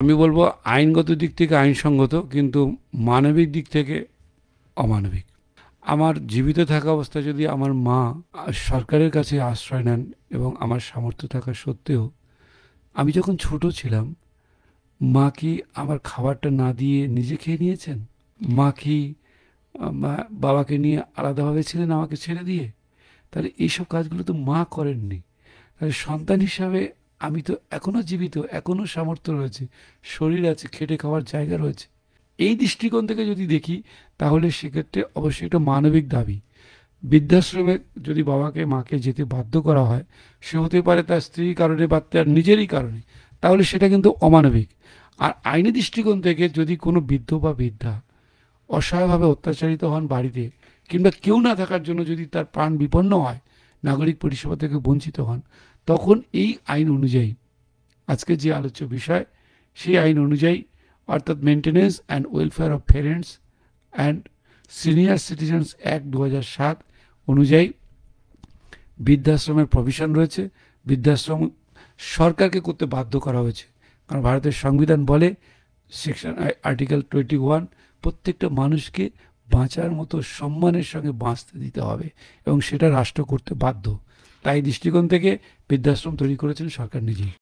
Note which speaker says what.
Speaker 1: আমি বলবো আইনগত দিক থেকে আইনসঙ্গত, কিন্তু মানবিক দিক থেকে অমানবিক। আমার জীবিত থাকা অবস্থায় যদি আমার মা সরকারের কাছে আশ্রয় নেন এবং আমার সামর্থ্য থাকা সত্ত্বেও, আমি যখন ছোট ছিলাম, মা কি আমার খাবারটা না দিয়ে নিজে খেয়ে নিয়েছেন? মা কি বাবাকে নিয়ে আলাদাভাবে ছিলেন আমাকে ছেড়ে দিয়ে? তাহলে এইসব কাজগুলো তো মা করেননি। তাহলে সন্তান হিসাবে আমি তো এখনো জীবিত, এখনো সামর্থ্য রয়েছে, শরীর আছে, খেটে খাওয়ার জায়গা রয়েছে। এই দৃষ্টিকোণ থেকে যদি দেখি, তাহলে সেক্ষেত্রে অবশ্যই একটা মানবিক দাবি। বৃদ্ধাশ্রমে যদি বাবাকে মাকে যেতে বাধ্য করা হয়, সে হতে পারে তার স্ত্রীর কারণে বা তার নিজেরই কারণে, তাহলে সেটা কিন্তু অমানবিক। আর আইনি দৃষ্টিকোণ থেকে যদি কোনো বৃদ্ধ বা বৃদ্ধা অসহায়ভাবে অত্যাচারিত হন বাড়িতে, কিংবা কেউ না থাকার জন্য যদি তার প্রাণ বিপন্ন হয়, নাগরিক পরিষেবা থেকে বঞ্চিত হন, তখন এই আইন অনুযায়ী, আজকে যে আলোচ্য বিষয়, সেই আইন অনুযায়ী, অর্থাৎ maintenance and welfare of parents and senior citizens act 2007 অনুযায়ী বৃদ্ধাশ্রমের প্রভিশন রয়েছে। বৃদ্ধাশ্রম সরকারকে করতে বাধ্য করা হয়েছে, কারণ ভারতের সংবিধান বলে, সেকশন আর্টিকেল 21, প্রত্যেকটা মানুষকে বাঁচার মতো সম্মানের সঙ্গে বাঁচতে দিতে হবে, এবং সেটা রাষ্ট্র করতে বাধ্য। তাই দৃষ্টিকোণ থেকে বৃদ্ধাশ্রম তৈরি করেছেন সরকার নিজেই।